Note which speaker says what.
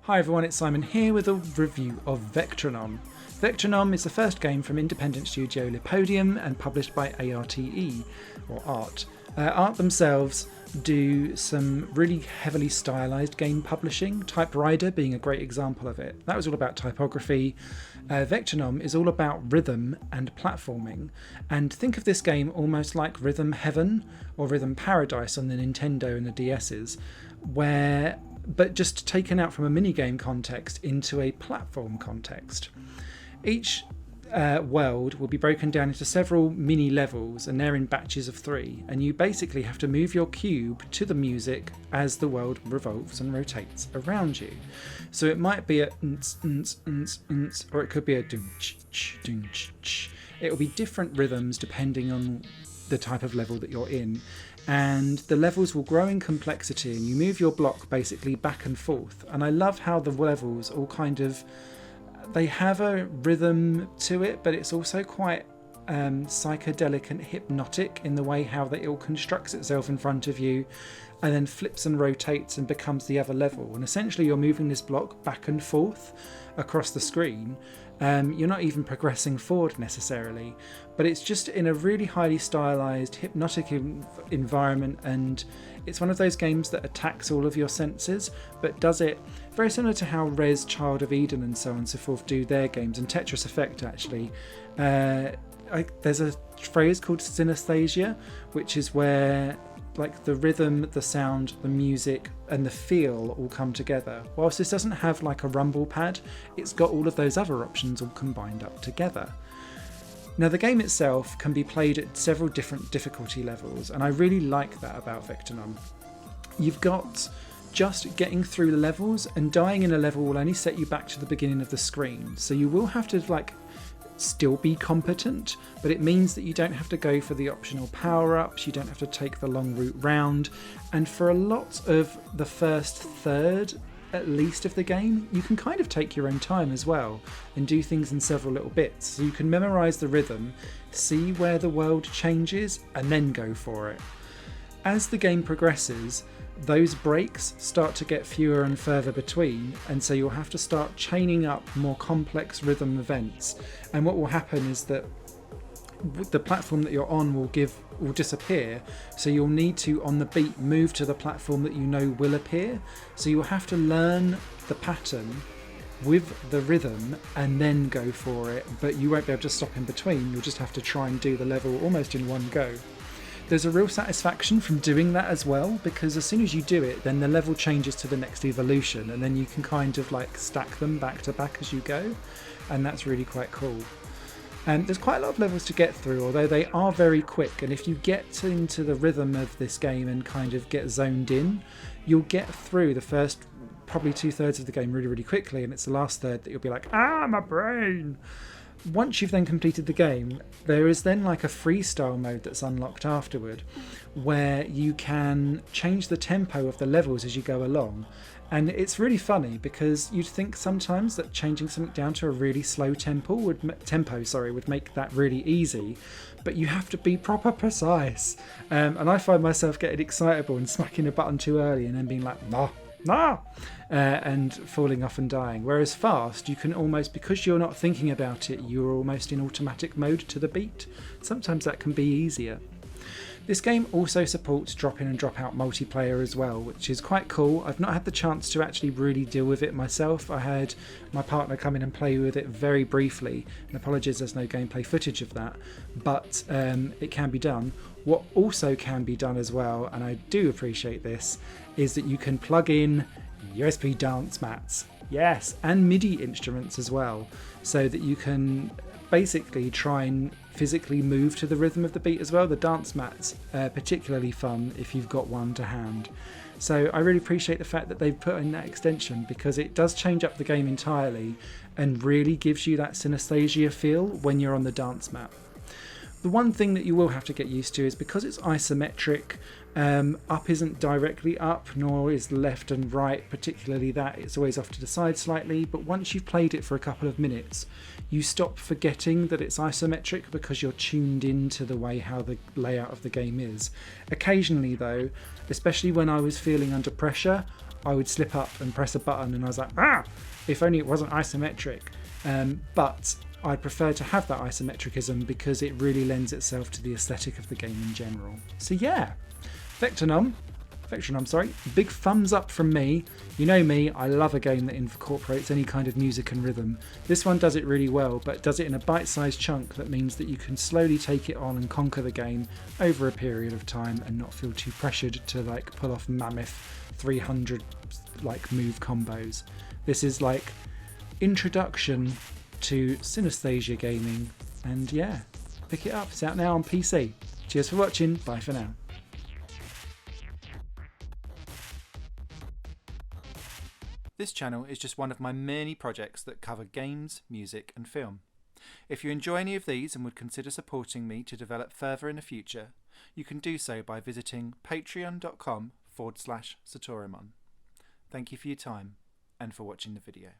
Speaker 1: Hi everyone, it's Simon here with a review of Vectronom. Vectronom is the first game from independent studio Lipodium and published by ARTE, or Art. Art themselves do some really heavily stylized game publishing, Type Rider being a great example of it. That was all about typography. Vectronom is all about rhythm and platforming, and think of this game almost like Rhythm Heaven or Rhythm Paradise on the Nintendo and the DS's, but just taken out from a minigame context into a platform context. Each world will be broken down into several mini levels, and they're in batches of 3, and you basically have to move your cube to the music as the world revolves and rotates around you. So it might be a or it could be a dun-ch-ch. It will be different rhythms depending on the type of level that you're in, and the levels will grow in complexity, and you move your block basically back and forth. And I love how the levels all they have a rhythm to it, but it's also quite psychedelic and hypnotic in the way how it all constructs itself in front of you and then flips and rotates and becomes the other level. And essentially you're moving this block back and forth across the screen. You're not even progressing forward necessarily, but it's just in a really highly stylized, hypnotic environment, and it's one of those games that attacks all of your senses, but does it very similar to how Rez, Child of Eden and so on and so forth do their games, and Tetris Effect actually. There's a phrase called synesthesia, which is where like the rhythm, the sound, the music and the feel all come together. Whilst this doesn't have like a rumble pad, it's got all of those other options all combined up together. Now the game itself can be played at several different difficulty levels, and I really like that about Vectronom. You've got just getting through the levels, and dying in a level will only set you back to the beginning of the screen, so you will have to still be competent, but it means that you don't have to go for the optional power-ups, you don't have to take the long route round, and for a lot of the first third at least of the game you can kind of take your own time as well and do things in several little bits, so you can memorize the rhythm, see where the world changes and then go for it. As the game progresses, those breaks start to get fewer and further between, and so you'll have to start chaining up more complex rhythm events, and what will happen is that the platform that you're on will disappear, so you'll need to on the beat move to the platform that you know will appear, so you'll have to learn the pattern with the rhythm and then go for it, but you won't be able to stop in between, you'll just have to try and do the level almost in one go. There's a real satisfaction from doing that as well, because as soon as you do it, then the level changes to the next evolution, and then you can kind of stack them back to back as you go, and that's really quite cool. And there's quite a lot of levels to get through, although they are very quick, and if you get into the rhythm of this game and kind of get zoned in, you'll get through the first probably 2/3 of the game really, really quickly, and it's the last third that you'll be like, my brain! Once you've then completed the game, there is then a freestyle mode that's unlocked afterward, where you can change the tempo of the levels as you go along. And it's really funny because you'd think sometimes that changing something down to a really slow tempo would make that really easy, but you have to be proper precise. And I find myself getting excitable and smacking a button too early and then being like, nah, and falling off and dying. Whereas fast, you can almost, because you're not thinking about it, you're almost in automatic mode to the beat. Sometimes that can be easier. This game also supports drop-in and drop-out multiplayer as well, which is quite cool. I've not had the chance to actually really deal with it myself. I had my partner come in and play with it very briefly, and apologies there's no gameplay footage of that, but it can be done. What also can be done as well, and I do appreciate this, is that you can plug in USB dance mats, yes, and MIDI instruments as well, so that you can basically try and physically move to the rhythm of the beat as well. The dance mats are particularly fun if you've got one to hand. So I really appreciate the fact that they've put in that extension, because it does change up the game entirely and really gives you that synesthesia feel when you're on the dance mat. The one thing that you will have to get used to is because it's isometric, up isn't directly up, nor is left and right particularly that. It's always off to the side slightly, but once you've played it for a couple of minutes, you stop forgetting that it's isometric because you're tuned into the way how the layout of the game is. Occasionally though, especially when I was feeling under pressure, I would slip up and press a button and I was like, if only it wasn't isometric. But I prefer to have that isometricism because it really lends itself to the aesthetic of the game in general. So yeah, Vectronom, big thumbs up from me. You know me, I love a game that incorporates any kind of music and rhythm. This one does it really well, but does it in a bite-sized chunk that means that you can slowly take it on and conquer the game over a period of time and not feel too pressured to like pull off mammoth 300 like move combos. This is like introduction to synesthesia gaming, and yeah, pick it up. It's out now on PC. Cheers for watching. Bye for now.
Speaker 2: This channel is just one of my many projects that cover games, music and film. If you enjoy any of these and would consider supporting me to develop further in the future, you can do so by visiting patreon.com/Satorimon. Thank you for your time and for watching the video.